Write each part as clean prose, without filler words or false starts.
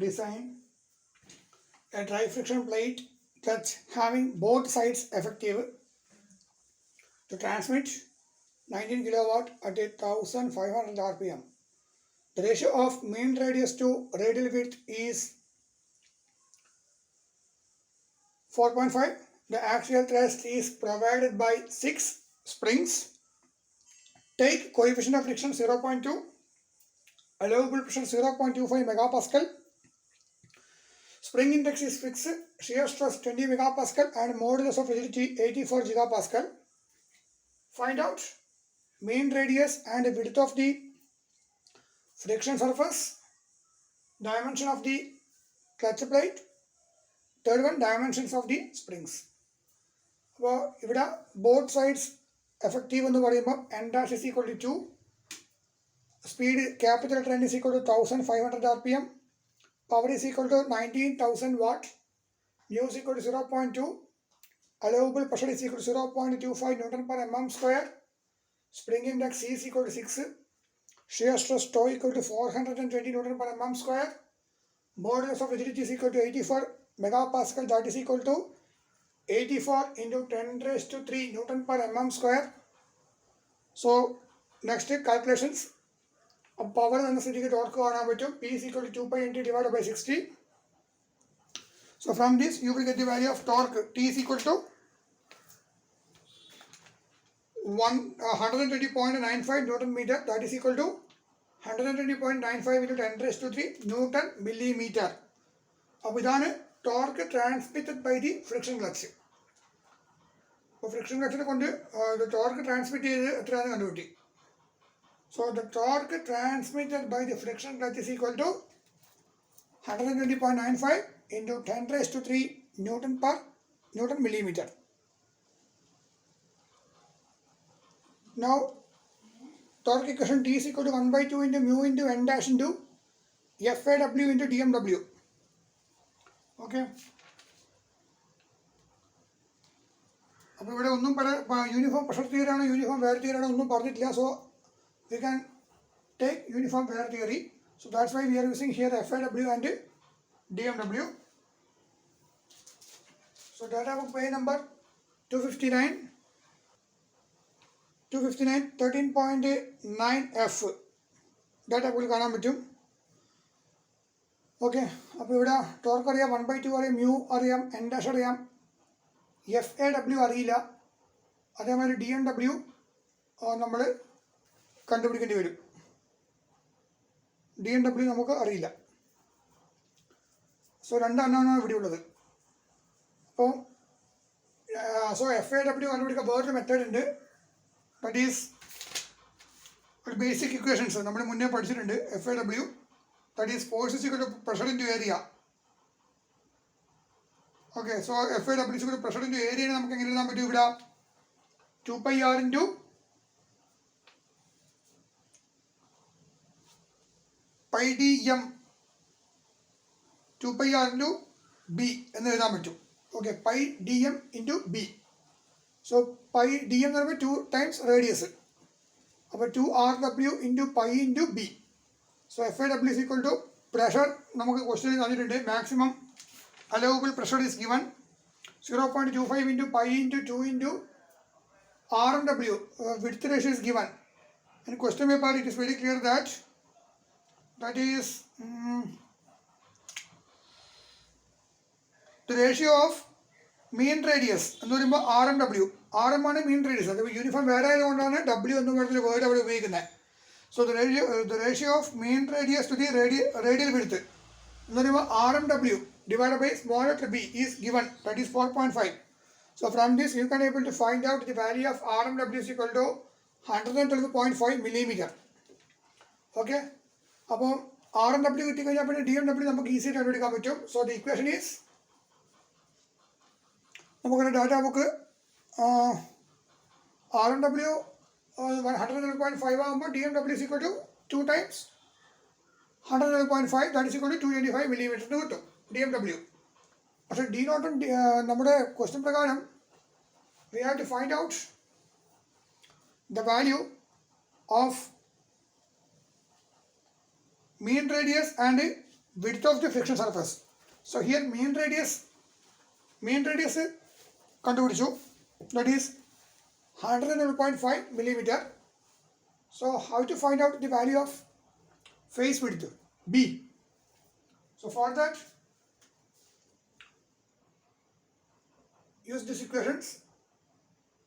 design a dry friction plate clutch having both sides effective to transmit 19 kilowatt at 1500 rpm. The ratio of mean radius to radial width is 4.5. The axial thrust is provided by 6 springs. Take coefficient of friction 0.2, allowable pressure 0.25 megapascal. Spring index is fixed, shear stress 20 megapascal and modulus of rigidity 84 gigapascal. Find out mean radius and width of the friction surface, dimension of the clutch plate, third one dimensions of the springs. അപ്പോൾ ഇവിടെ both sides effective എന്ന് പറയുമ്പോൾ n dash is equal to 2, speed capital N is equal to 1500 rpm, power is equal to 19,000 watt, mu is equal to 0.2, allowable pressure is equal to 0.25 Newton per mm square, spring index C is equal to 6, shear stress tau equal to 420 Newton per mm square, modulus of rigidity is equal to 84 megapascal, that is equal to 84 into 10 raised to 3 Newton per mm square. So next calculations of power അനുസരിച്ച് torque കാണാൻ പറ്റും. P is equal to 2 pi nt divided by 60. So from this you will get the value of torque. T is equal to 120.95 Newton meter, that is equal to 120.95 into 10 raised to 3 Newton millimeter. അപ്പോൾ ഇതാണ് torque transmitted by the friction clutch. അപ്പോൾ friction ക്ലച്ചിനെ കൊണ്ട് torque transmit ചെയ്ത് എത്രയാണെന്ന് കണ്ടുപിട്ടി. So the torque transmitted by the friction clutch is equal to 120.95 into 10 raised to 3 Newton millimeter. Now torque equation T is equal to 1 by 2 into mu into n dash into FAW into DMW. Okay. അപ്പോൾ ഇവിടെ ഒന്നും uniform pressure theory ആണോ uniform wear theory ആണോ ഒന്നും പറഞ്ഞിട്ടില്ല. So we can take uniform wear theory. So that's why we are using here FAW and DMW. So data book page number 259 13.9F data book കാണാൻ പറ്റും. Okay, അപ്പോൾ ഇവിടെ torque അറിയാം, 1/2 അറിയാം, മ്യൂ അറിയാം, n dash അറിയാം, FAW അറിയില്ല. അതേമാതിരി DMW നമ്മൾ കണ്ടുപിടിക്കേണ്ടി വരും. DMW നമുക്ക് അറിയില്ല. സോ രണ്ടെണ്ണമാണ് ഇവിടെ ഉള്ളത്. അപ്പോൾ FAW കണ്ടുപിടിക്കാൻ വേറൊരു മെത്തേഡ് ഉണ്ട്. ദാറ്റ് ഈസ് ഒരു ബേസിക് ഇക്വേഷൻസ് നമ്മൾ മുന്നേ പഠിച്ചിട്ടുണ്ട്. FAW that is force is equal to pressure into area. Okay, so FAW is equal to pressure into ഏരിയയെ നമുക്ക് എങ്ങനെ എഴുതാൻ പറ്റും? ഇവിടെ 2 pi r into pi dm 2 pi r into b എന്ന് എഴുതാൻ പറ്റും. Okay, pi dm into b. So pi dm എന്ന് പറയുമ്പോൾ 2 times റേഡിയസ്. അപ്പോൾ 2rw into pi into b. So FAW is equal to pressure നമുക്ക് ക്വസ്റ്റ്യൻ തന്നിട്ടുണ്ട്. Maximum allowable pressure is given 0.25 into pi into 2 into r&w. Width ratio is given. In question paper it is very clear that is the ratio of mean radius എന്ന് പറയുമ്പോൾ r&w. RM ആണ് mean radius. അത് uniform വേറെ ആയതുകൊണ്ടാണ് w എന്ന് പറഞ്ഞ word അവിടെ ഉപയോഗിക്കുന്നത്. So the ratio of mean radius to the radial width എന്ന് പറയുമ്പോൾ r&w divided by small letter b is given, that is 4.5. So from this you can able to find out the value of r&w is equal to 112.5 millimeter. Okay. അപ്പോൾ r&w കിട്ടിക്കഴിഞ്ഞാൽ പിന്നെ DMW നമുക്ക് easy ആയിട്ട് കണ്ടുപിടിക്കാൻ പറ്റും. So the equation is നമുക്കൊരു data book r&w 112.5 ആകുമ്പോൾ DMW is equal to 2 times 112.5, that is equal to 225 millimeter എന്ന് കിട്ടും DMW. പക്ഷേ D നോട്ടും നമ്മുടെ ക്വസ്റ്റ്യൻ പ്രകാരം we have to find out the value of mean radius and width of the friction surface. So here mean radius കണ്ടുപിടിച്ചു, that is 111.5 millimeter. So how to find out the value of face width B? So for that, use these equations.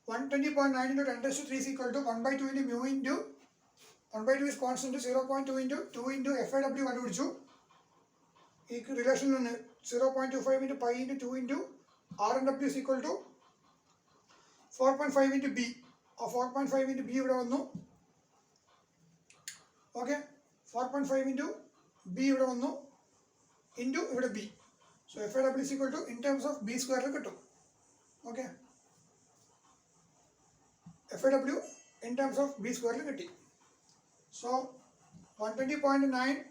120.9 into 10 raised to 3 is equal to 1 by 2 into mu into 1 by 2 is constant to 0.2 into 2 into FIW കണ്ടുപിടിച്ചു. ഈ റിലേഷനിൽ നിന്ന് 0.25 into pi into 2 into R&W is equal to 4.5 into B. 4.5 into B ഇവിടെ വന്നു. Okay, 4.5 into B ഇവിടെ വന്നു into ഇവിടെ B. So FIW is equal to in terms of B square കിട്ടും. Okay, FIW in terms of B square കിട്ടി. So 120.9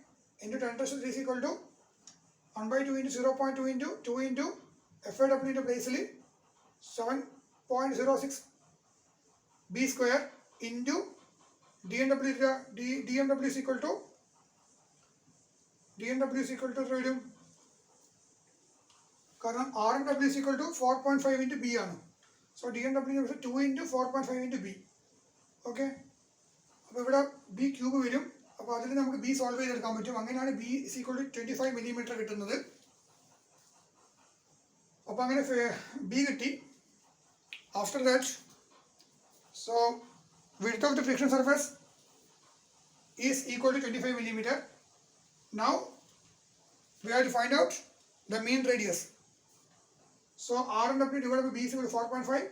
into 10 raised to 3 is equal to 1 by 2 into 0.2 into 2 into FIW into place 7.06 B square into DNW is equal to വരും, കാരണം R&W is equal to 4.5 into B ആണ്. So DNW is 2 into 4.5 into B. Okay, അപ്പോൾ ഇവിടെ B cube വരും. അപ്പോൾ അതിൽ നമുക്ക് B solve ചെയ്തെടുക്കാൻ പറ്റും. അങ്ങനെയാണ് B is equal to 25 millimeter കിട്ടുന്നത്. അപ്പോൾ അങ്ങനെ B കിട്ടി. After that, so width of the friction surface is equal to 25 millimeter. Now we have to find out the mean radius. So R&W divided by B is equal to 4.5.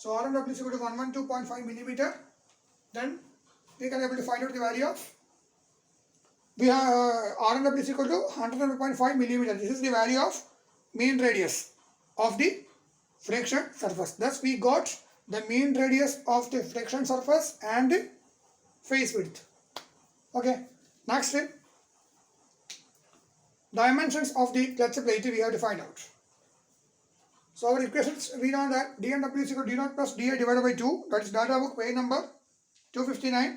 So R&W is equal to 112.5 millimeter. Then we can able to find out the value of R&W is equal to 100.5 millimeter. This is the value of mean radius of the friction surface. Thus we got the mean radius of the friction surface and the face width. Okay, next dimensions of the clutch plate we have to find out. So our equations, we know that D and W is equal to D naught plus DI divided by 2. That is data book page number 259.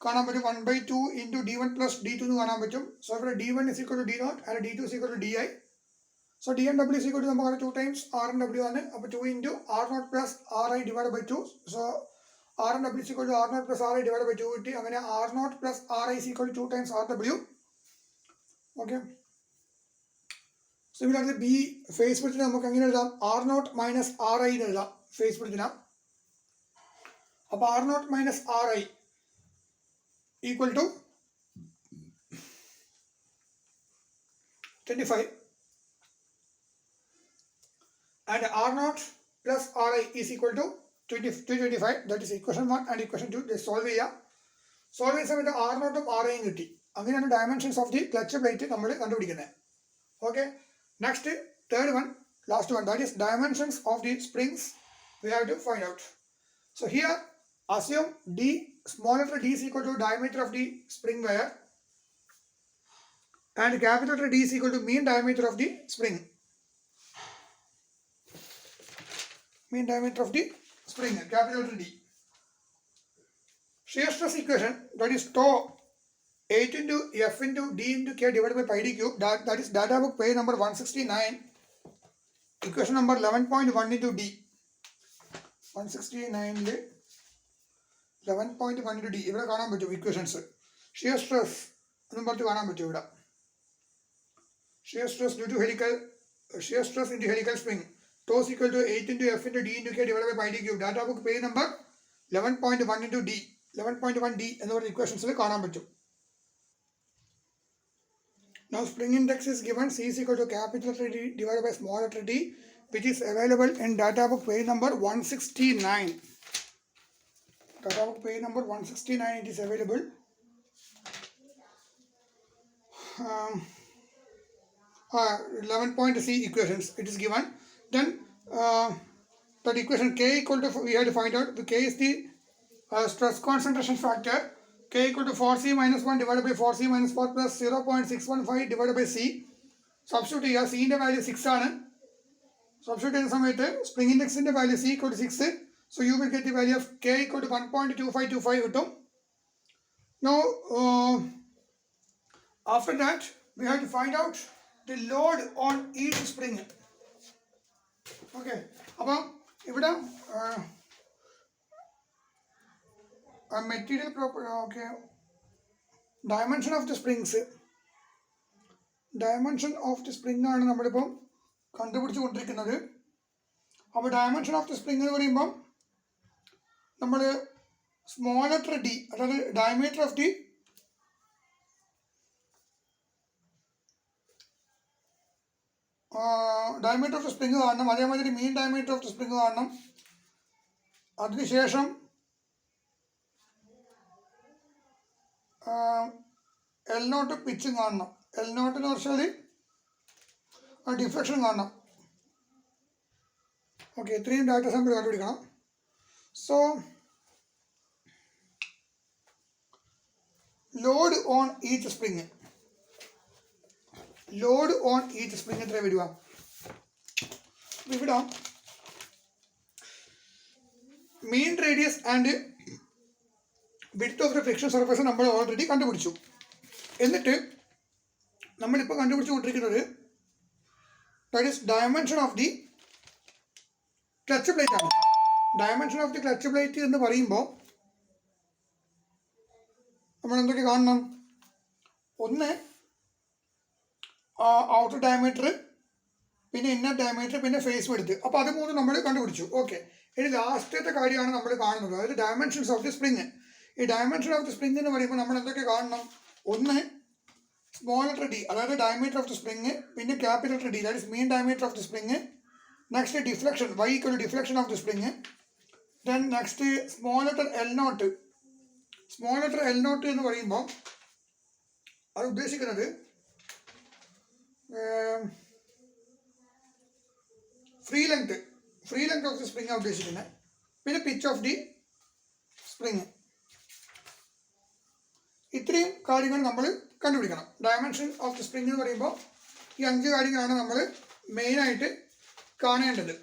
കാണാൻ പറ്റും 1 by 2 into D1 plus D2 എന്ന് കാണാൻ പറ്റും. So ഇവിടെ D1 is equal to D naught and D2 is equal to DI. So D and W is equal to നമുക്ക് 2 times R and W ആണ്. അപ്പോൾ 2 into R naught plus RI divided by 2. So R and W is equal to R naught plus RI divided by 2 കിട്ടി. അങ്ങനെ R naught plus RI is equal to 2 times RW. Okay. So ഇവിടെ B face വിഡ്ത്തിന് നമുക്ക് എങ്ങനെ എഴുതാം? R naught minus RI എന്ന് എഴുതാം face വിഡ്ത്തിന്. അപ്പോൾ R naught minus RI equal to 25 and R naught plus RI is equal to 225. That is equation 1 and equation 2. They solve ചെയ്യാം. Solve ചെയ്യുന്ന സമയത്ത് R naught ഉം RI യും കിട്ടി. അങ്ങനെയാണ് dimensions of the clutch plate നമ്മൾ കണ്ടുപിടിക്കുന്നത്. Okay, next third one, last one, that is dimensions of the springs we have to find out. So here assume D, small letter d is equal to diameter of the spring wire and capital letter D is equal to mean diameter of the spring. Mean diameter of the spring, capital letter D. Shear stress equation, that is tau 8 into F into D into K divided by pi d cube. That is data book page number 169. Equation number 11.1 into D. 169 11.1 into D. ഇവിടെ കാണാൻ പറ്റും equations. Shear stress എന്നും പറഞ്ഞ് കാണാൻ പറ്റും ഇവിടെ. Shear stress due to helical, shear stress into helical spring. Tau is equal to 8 into F into D into K divided by pi d cube. Data book page number 11.1 into D. 11.1 D എന്ന് പറഞ്ഞ ഇക്വേഷൻസിൽ കാണാൻ പറ്റും. Now spring index is given. C is equal to capital letter D divided by small letter d, which is available in data book page number 169. Data book page number 169, it is available. 11.C equations it is given. Then that equation K equal to, we have to find out the K is the stress concentration factor. K equal to 4C minus 1 divided by 4C minus 4 plus 0.615 divided by C. Substitute here, C ന്റെ value 6 ആണ്. Substitute ചെയ്യുന്ന സമയത്ത് spring index ന്റെ value C equal to 6. So you will get the value of K equal to 1.2525 കിട്ടും. Now after that we have to find out the load on each spring. Okay, അപ്പം ഇവിടെ material proper okay dimension of the springs ആണ് നമ്മളിപ്പം കണ്ടുപിടിച്ചു കൊണ്ടിരിക്കുന്നത്. അപ്പോൾ dimension of the spring എന്ന് പറയുമ്പം നമ്മൾ സ്മോൾ ലെറ്റർ ഡി, അതായത് ഡയമീറ്റർ ഓഫ് ദി സ്പ്രിങ് കാണണം. അതേമാതിരി മീൻ ഡയമീറ്റർ ഓഫ് ദി സ്പ്രിങ് കാണണം. അതിനുശേഷം എൽ നോട്ട് പിച്ചും കാണണം. എൽ നോട്ട് എന്ന് വെച്ചാൽ ഡിഫ്ലക്ഷൻ കാണണം. ഓക്കെ, ഇത്രയും ഡാറ്റ സാമ്പിൾ കണ്ടുപിടിക്കണം. So load on each spring എത്ര വരിക? ഇവിടെ mean radius and width of the friction surface നമ്മൾ ഓൾറെഡി കണ്ടുപിടിച്ചു. എന്നിട്ട് നമ്മളിപ്പോൾ കണ്ടുപിടിച്ചുകൊണ്ടിരിക്കുന്നത് that is dimension of the clutch plate ആണ്. Dimension of the clutch plate എന്ന് പറയുമ്പോൾ നമ്മൾ എന്തൊക്കെ കാണണം? ഒന്ന് ഔട്ടർ ഡയമീറ്റർ, പിന്നെ ഇന്നർ ഡയമീറ്റർ, പിന്നെ ഫേസ് വിഡ്ത്ത്. അപ്പോൾ അത് മൂന്ന് നമ്മൾ കണ്ടുപിടിച്ചു. ഓക്കെ, ഇനി ലാസ്റ്റത്തെ കാര്യമാണ് നമ്മൾ കാണുന്നത്, അതായത് ഡയമെൻഷൻസ് ഓഫ് ദി സ്പ്രിങ്. ഈ ഡയമെൻഷൻ ഓഫ് ദി സ്പ്രിങ് എന്ന് പറയുമ്പോൾ നമ്മൾ എന്തൊക്കെ കാണണം? ഒന്ന് സ്മോൾ ലെറ്റർ ഡി, അതായത് ഡയമീറ്റർ ഓഫ് ദി സ്പ്രിങ്, പിന്നെ capital letter D, that is mean diameter of the spring. Next deflection, y equal to deflection of the spring. Then next small letter L naught. Small letter L naught എന്ന് പറയുമ്പോൾ അത് ഉദ്ദേശിക്കുന്നത് free length of the spring ആണ് ഉദ്ദേശിക്കുന്നത്. പിന്നെ pitch of the spring. ഇത്രയും കാര്യങ്ങൾ നമ്മൾ കണ്ടുപിടിക്കണം. ഡയമെൻഷൻ ഓഫ് ദി സ്പ്രിങ് എന്ന് പറയുമ്പോൾ ഈ 5 കാര്യങ്ങളാണ് നമ്മൾ മെയിനായിട്ട് കാണേണ്ടത്.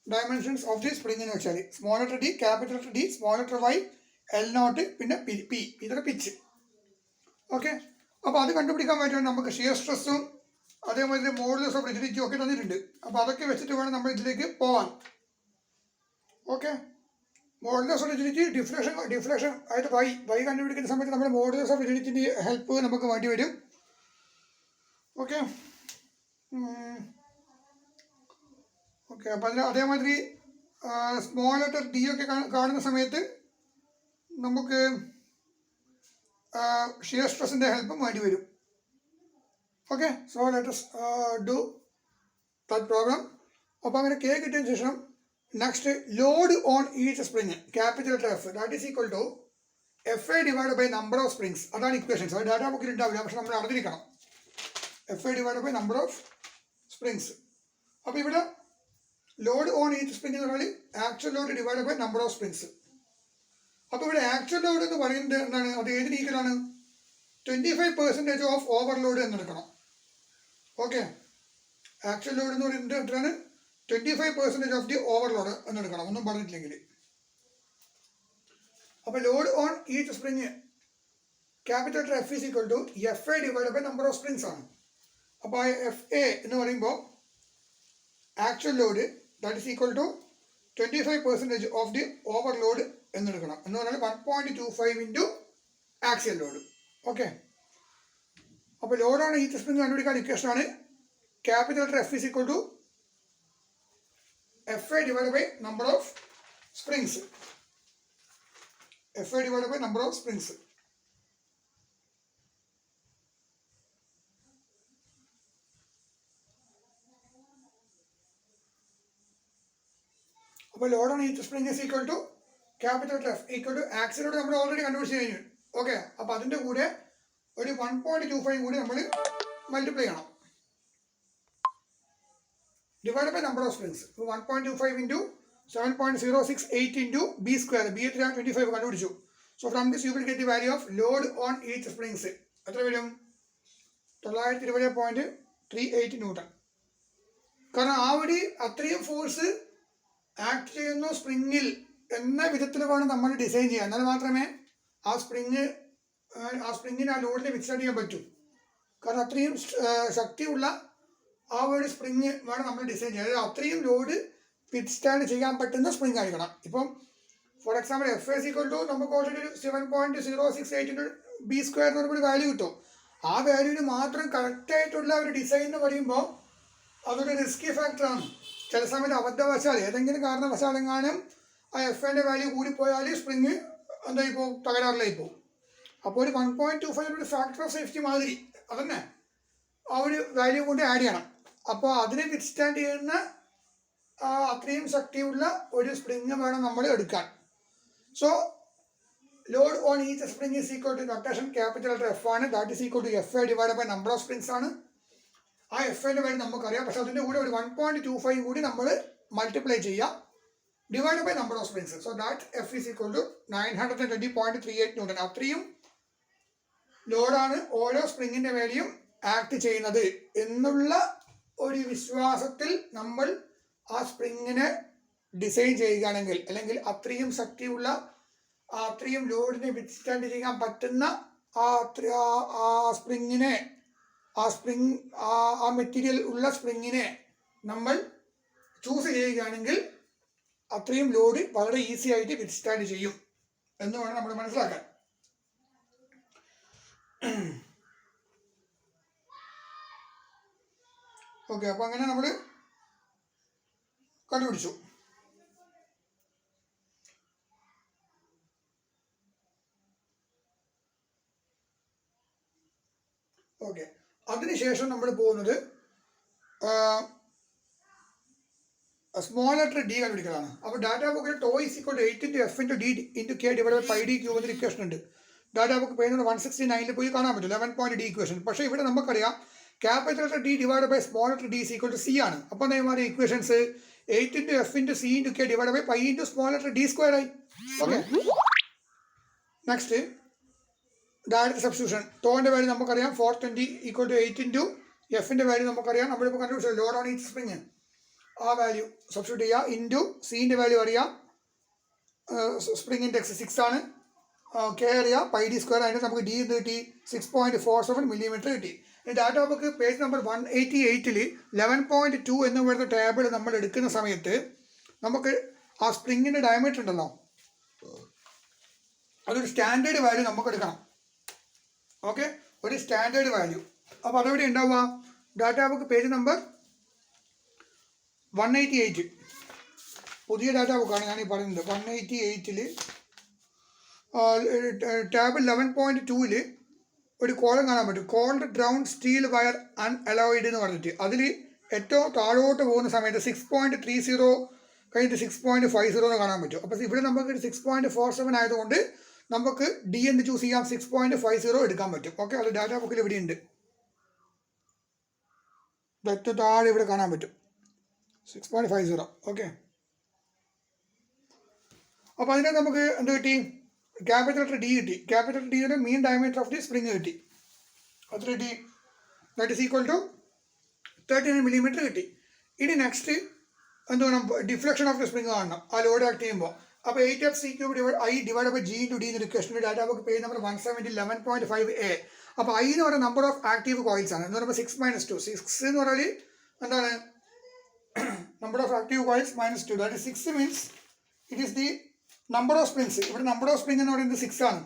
ഡയമെൻഷൻസ് ഓഫ് ദി സ്പ്രിങ് എന്ന് വെച്ചാൽ small letter D, capital letter D, small letter Y, L naught, പിന്നെ പി, ഇതൊക്കെ പിച്ച്. ഓക്കെ, അപ്പോൾ അത് കണ്ടുപിടിക്കാൻ വേണ്ടിയാണ് നമുക്ക് ഷിയർ സ്ട്രെസ്സും അതേമാതിരി മോഡുലസ് ഓഫ് റിജിഡിറ്റിയും ഒക്കെ തന്നിട്ടുണ്ട്. അപ്പോൾ അതൊക്കെ വെച്ചിട്ട് വേണം നമ്മൾ ഇതിലേക്ക് പോകാൻ. Okay, modulus of rigidity, deflection അതായത് വൈ കണ്ടുപിടിക്കുന്ന സമയത്ത് നമ്മൾ മോഡുലസ് ഓഫ് റിജിഡിറ്റിൻ്റെ ഹെൽപ്പ് നമുക്ക് വേണ്ടി വരും. ഓക്കെ അപ്പോൾ അതിന് അതേമാതിരി സ്മോൾ ലെറ്റർ ഡി ഒക്കെ കാണുന്ന സമയത്ത് നമുക്ക് ഷിയർ സ്ട്രെസ്സിൻ്റെ ഹെൽപ്പും വേണ്ടി വരും. Okay, so let us do that problem. അപ്പോൾ അങ്ങനെ കെ കിട്ടിയതിന് ശേഷം next load on each spring capital letter F, that is equal to F I divide by number of springs. അതാണ് ഇക്വേഷൻസ്. അത് ഡാറ്റ ബുക്കിൽ ഉണ്ടാവില്ല, പക്ഷെ നമ്മൾ അറിഞ്ഞിരിക്കണം. F I divide by number of springs. അപ്പോൾ ഇവിടെ ലോഡ് ഓൺ ഈച്ച് സ്പ്രിങ് എന്ന് പറഞ്ഞാൽ actual load divide by number of springs. അപ്പോൾ ഇവിടെ ആക്ച്വൽ ലോഡ് എന്ന് പറയുന്നത് എന്താണ്? അത് ഏതിന് ഈക്വലാണ്? 25% ഓഫ് ഓവർലോഡ് എന്നെടുക്കണം. ഓക്കെ, ആക്ച്വൽ ലോഡ് എന്ന് പറയുന്നത് എത്രയാണ്? 25% ഓഫ് ദി ഓവർലോഡ് എന്നെടുക്കണം, ഒന്നും പറഞ്ഞിട്ടില്ലെങ്കിൽ. അപ്പോൾ load on each spring capital letter F is equal to F A divide by number of springs ആണ്. അപ്പോൾ എഫ് എ എന്ന് പറയുമ്പോൾ actual load that is equal to 25% of the overload എന്നെടുക്കണം. എന്ന് പറഞ്ഞാൽ 1.25 ഇൻറ്റു ആക്സിയൽ ലോഡ്. ഓക്കെ, അപ്പോൾ ലോഡാണ് ഈ സ്പ്രിങ് കണ്ടുപിടിക്കാൻ ഇക്വേഷനാണ് capital letter F is equal to F A divide by number of springs. F A divide by number of springs. അപ്പോൾ ലോഡാണ് ഈ spring is equal to capital letter F equal to axial load നമ്മൾ already കണ്ടുപിടിച്ച് കഴിഞ്ഞു. Okay, അപ്പോൾ അതിൻ്റെ കൂടെ ഒരു 1.25 കൂടി നമ്മൾ മൾട്ടിപ്ലൈ ചെയ്യണം divide by number of springs. 1.25 into 7.068 into B square, B എത്രയാണ്? 25 കണ്ടുപിടിച്ചു. So from this you will get the value of load on each springs. എത്ര വരും? 920.38 ന്യൂട്ടൺ. കാരണം ആ ഒരു അത്രയും ഫോഴ്സ് ആക്ട് ചെയ്യുന്ന സ്പ്രിങ്ങിൽ എന്ന വിധത്തിൽ വേണം നമ്മൾ ഡിസൈൻ ചെയ്യാൻ. എന്നാൽ മാത്രമേ ആ സ്പ്രിങ്ങിന് ആ ലോഡിൽ വിത്ത്സ്റ്റാൻഡ് ചെയ്യാൻ പറ്റൂ. കാരണം അത്രയും ശക്തിയുള്ള ആ ഒരു സ്പ്രിങ് വേണം നമ്മൾ ഡിസൈൻ ചെയ്യാൻ. അതായത് അത്രയും ലോഡ് വിത്ത്സ്റ്റാൻഡ് ചെയ്യാൻ പറ്റുന്ന സ്പ്രിങ് ആയിരിക്കണം. ഇപ്പം for example F S equal to നമുക്ക് ഓൾറെഡി ഒരു 7.068 ബി സ്ക്വയർ എന്ന് പറഞ്ഞൊരു വാല്യൂ കിട്ടും. ആ വാല്യൂവിന് മാത്രം കറക്റ്റായിട്ടുള്ള ഒരു ഡിസൈൻ എന്ന് പറയുമ്പോൾ അതൊരു റിസ്കി ഫാക്ടറാണ്. ചില സമയത്ത് അബദ്ധവശാൽ ഏതെങ്കിലും കാരണവശാലെങ്ങാനും ആ എഫ് വാല്യൂ കൂടിപ്പോയാൽ സ്പ്രിങ് എന്തായി പോകും, തകരാറിലായി പോകും. അപ്പോൾ ഒരു 1.25 ഒരു ഫാക്ടർ ഓഫ് സേഫ്റ്റി മാതിരി അതന്നെ ആ ഒരു വാല്യൂ കൊണ്ട് ആഡ് ചെയ്യണം. അപ്പോൾ അതിനെ വിത്ത്സ്റ്റാൻഡ് ചെയ്യുന്ന അത്രയും ശക്തിയുള്ള ഒരു സ്പ്രിങ് വേണം നമ്മൾ എടുക്കാൻ. So load on each spring is equal to notation capital letter F ആണ്. That is equal to F divide by number of springs ആണ്. ആ എഫ് വാല്യൂ നമുക്കറിയാം. പക്ഷെ അതിൻ്റെ കൂടെ ഒരു 1.25 കൂടി നമ്മൾ മൾട്ടിപ്ലൈ ചെയ്യാം divide by number of springs. So that F is equal to 920.38 newton. അത്രയും ലോഡാണ് ഓരോ സ്പ്രിങ്ങിൻ്റെ മേലെയും ആക്ട് ചെയ്യുന്നത് എന്നുള്ള ഒരു വിശ്വാസത്തിൽ നമ്മൾ ആ സ്പ്രിങ്ങിനെ ഡിസൈൻ ചെയ്യുകയാണെങ്കിൽ, അല്ലെങ്കിൽ അത്രയും ശക്തിയുള്ള അത്രയും ലോഡിനെ വിത്ത്സ്റ്റാൻഡ് ചെയ്യാൻ പറ്റുന്ന ആ സ്പ്രിങ്ങിനെ ആ മെറ്റീരിയൽ ഉള്ള സ്പ്രിങ്ങിനെ നമ്മൾ ചൂസ് ചെയ്യുകയാണെങ്കിൽ അത്രയും ലോഡ് വളരെ ഈസി ആയിട്ട് വിത്ത്സ്റ്റാൻഡ് ചെയ്യും എന്ന് വേണം നമ്മൾ മനസ്സിലാക്കാൻ. ഓക്കെ, അപ്പോൾ അങ്ങനെ നമ്മൾ കണ്ടുപിടിച്ചു. ഓക്കെ, അതിനുശേഷം നമ്മൾ പോകുന്നത് സ്മോൾ ലെറ്റർ ഡി കണ്ടുപിടിക്കലാണ്. അപ്പോൾ ഡാറ്റ ബുക്കിൽ tau is equal to 8 into F into D into K divide by pi D cube എന്നൊരു ഇക്വേഷൻ ഉണ്ട്. ഡാറ്റ ബുക്ക് പേജ് 169 പോയി കാണാൻ പറ്റും 11 ഡി ഇക്വേഷൻ. പക്ഷേ ഇവിടെ നമുക്കറിയാം capital letter D divide by small letter D is equal to C ആണ്. അപ്പോൾ അതേമാതിരി equations 8 into F into C into K divide by pi into small letter D square ആയി. Okay, next direct substitution. ടോൻ്റെ value നമുക്കറിയാം 420 equal to 8 into എഫിൻ്റെ value നമുക്കറിയാം. നമ്മളിപ്പോൾ കണ്ടുപിടിച്ചത് ലോഡ് ഓൺ ഈച്ച് സ്പ്രിങ് ആ വാല്യൂ സബ്സ്റ്റിറ്റ്യൂട്ട് ചെയ്യുക. ഇൻറ്റു സിൻ്റെ വാല്യൂ അറിയാം, സ്പ്രിങ് ഇൻഡെക്സ് 6 ആണ്. കെ അറിയാം, പൈ ഡി സ്ക്വയർ ആയിട്ട് നമുക്ക് ഡി എന്ന് കിട്ടി 6.47 മില്ലിമീറ്റർ കിട്ടി. ഡാറ്റ ബുക്ക് പേജ് നമ്പർ 188 11.2 എന്ന് പറയുന്ന ടേബിൾ നമ്മൾ എടുക്കുന്ന സമയത്ത് നമുക്ക് ആ സ്പ്രിങ്ങിൻ്റെ ഡയമീറ്റർ ഉണ്ടല്ലോ, അതൊരു സ്റ്റാൻഡേർഡ് വാല്യൂ നമുക്ക് എടുക്കണം. ഓക്കെ, ഒരു സ്റ്റാൻഡേർഡ് വാല്യൂ. അപ്പോൾ അതെവിടെ ഉണ്ടാവുക? ഡാറ്റ ബുക്ക് പേജ് നമ്പർ 188 പുതിയ ഡാറ്റ ബുക്കാണ് ഞാൻ ഈ പറയുന്നത്. 188 ടാബ് 11.2 ഒരു കോളം കാണാൻ പറ്റും. കോൾഡ് ഗ്രൗണ്ട് സ്റ്റീൽ വയർ അൺഅലോയിഡ് എന്ന് പറഞ്ഞിട്ട് അതിൽ ഏറ്റവും താഴോട്ട് പോകുന്ന സമയത്ത് 6.30 കഴിഞ്ഞിട്ട് 6.50 എന്ന് കാണാൻ പറ്റും. അപ്പോൾ ഇവിടെ നമുക്ക് 6.47 ആയതുകൊണ്ട് നമുക്ക് ഡി എന്ന് ചൂസ് ചെയ്യാം, 6.50 എടുക്കാൻ പറ്റും. ഓക്കെ, അത് ഡാറ്റ ബുക്കിൽ ഇവിടെ ഉണ്ട്, ഏറ്റവും താഴെ ഇവിടെ കാണാൻ പറ്റും 6.50. ഓക്കെ, അപ്പോൾ അതിനെ നമുക്ക് എന്ത് കിട്ടി? ക്യാപിറ്റൽ ലെറ്റർ ഡി കിട്ടി. ക്യാപിറ്റൽ ഡിയുടെ mean diameter of the spring കിട്ടി. അത് കിട്ടി, that is equal to 39 millimetre കിട്ടി. ഇനി നെക്സ്റ്റ് എന്ത് വേണം? ഡിഫ്ലക്ഷൻ ഓഫ് ദി സ്പ്രിങ് കാണണം ആ ലോഡ് ആക്ട് ചെയ്യുമ്പോൾ. അപ്പോൾ 8FC³ I divide by G into D എന്നൊരു ഇക്വേഷൻ്റെ data book page number 170 11.5a. അപ്പോൾ I എന്ന് പറയുന്ന നമ്പർ ഓഫ് ആക്റ്റീവ് കോയിൽസ് ആണ്. എന്ന് പറയുമ്പോൾ 6 - 2. 6 എന്ന് പറഞ്ഞാൽ എന്താണ്? Number of active coils -2. That is 6 means it is the number of springs. ഇവിടെ നമ്പർ ഓഫ് സ്പ്രിങ് എന്ന് പറയുന്നത് 6 ആണ്,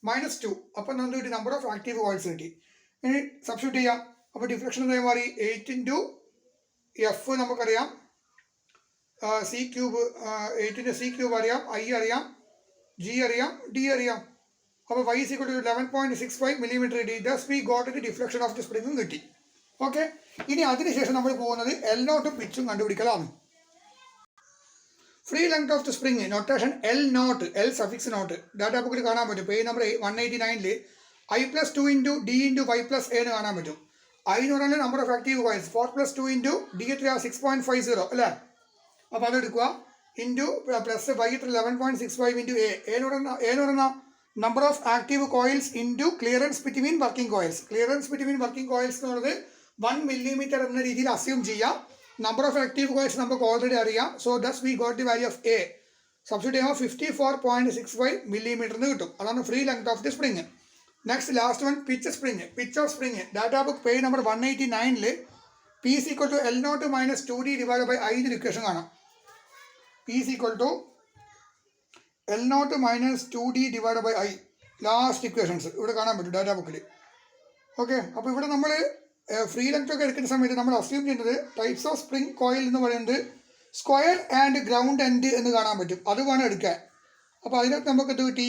-2. അപ്പോൾ നമുക്ക് കിട്ടി നമ്പർ ഓഫ് ആക്റ്റീവ് കോയിൽസ് കിട്ടി. ഇനി സബ്സ്റ്റിറ്റ്യൂട്ട് ചെയ്യാം. അപ്പോൾ ഡിഫ്ലക്ഷൻ അതേ മാറി 8 into F നമുക്കറിയാം, C³ 8 into C³ അറിയാം, I അറിയാം, G അറിയാം, D അറിയാം. അപ്പോൾ Y is equal to 11.65 millimetre കിട്ടി. Thus we got the deflection of the സ്പ്രിങ്ങും കിട്ടി. ഓക്കെ, ഇനി അതിനുശേഷം നമ്മൾ പോകുന്നത് എൽ നോട്ടും പിച്ചും കണ്ടുപിടിക്കലാണ്. Free length of the spring notation L naught, L suffix naught data ബുക്കിൽ കാണാൻ പറ്റും. Page number 189 I+2 into D into Y+A എന്ന് കാണാൻ പറ്റും. I എന്ന് പറഞ്ഞാൽ number of active coils, 4+2 into D എത്ര 6.50 അല്ലേ? അപ്പോൾ അതെടുക്കുക, ഇൻറ്റു പ്ലസ് Y എത്ര 11.65 into A. എന്ന് പറയുന്ന number of active coils into clearance between working coils. Clearance between working coils എന്ന് പറയുന്നത് 1 മില്ലിമീറ്റർ എന്ന രീതിയിൽ അസ്യൂം ചെയ്യാം. നമ്പർ ഓഫ് ആക്റ്റീവ് കോയിൽസ് നമുക്ക് ഓൾറെഡി അറിയാം. So thus we got the value of A. Substitute ചെയ്യുമ്പോൾ 54.65 മില്ലിമീറ്റർ എന്ന് കിട്ടും. അതാണ് free length of the spring. Next last one pitch spring. Pitch of spring data book page number 189 P is equal to L naught minus 2d divide by I എന്നൊരു equation കാണാം. P is equal to L naught minus 2d divide by I. Last equations ഇവിടെ കാണാൻ പറ്റും data ബുക്കിൽ. Okay, അപ്പോൾ ഇവിടെ നമ്മൾ free length ഒക്കെ എടുക്കുന്ന സമയത്ത് നമ്മൾ അസ്യൂം ചെയ്യുന്നത് ടൈപ്സ് ഓഫ് സ്പ്രിംഗ് കോയിൽ എന്ന് പറയുന്നത് സ്ക്വയർ ആൻഡ് ഗ്രൗണ്ട് എൻഡ് എന്ന് കാണാൻ പറ്റും. അത് വേണം എടുക്കാൻ. അപ്പോൾ അതിനകത്ത് നമുക്ക് എന്ത് കിട്ടി?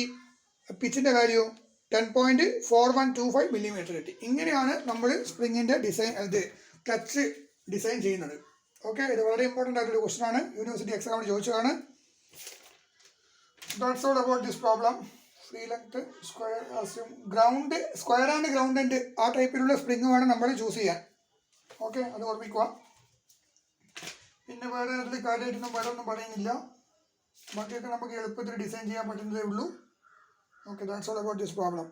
പിച്ചിൻ്റെ വാല്യൂ 10.4125 മില്ലിമീറ്റർ കിട്ടി. ഇങ്ങനെയാണ് നമ്മൾ സ്പ്രിങ്ങിൻ്റെ ഡിസൈൻ ക്ലച്ച് ഡിസൈൻ ചെയ്യുന്നത്. ഓക്കെ, ഇത് വളരെ ഇമ്പോർട്ടൻ്റ് ആയിട്ടൊരു ക്വസ്റ്റൻ ആണ്, യൂണിവേഴ്സിറ്റി എക്സാമിന് ചോദിച്ചതാണ്. That's all about this problem. Free length square assume ground square and ground end ആ ടൈപ്പിലുള്ള സ്പ്രിങ് വേണം നമ്മൾ ചൂസ് ചെയ്യാൻ. ഓക്കെ, അത് ഓർമ്മിക്കുക. പിന്നെ വേറെ അതിൽ കാര്യമായിട്ടൊന്നും വേറെ ഒന്നും പറയുന്നില്ല. ബാക്കിയൊക്കെ നമുക്ക് എളുപ്പത്തിൽ ഡിസൈൻ ചെയ്യാൻ പറ്റുന്നതേ ഉള്ളൂ. Okay, that's all about this problem.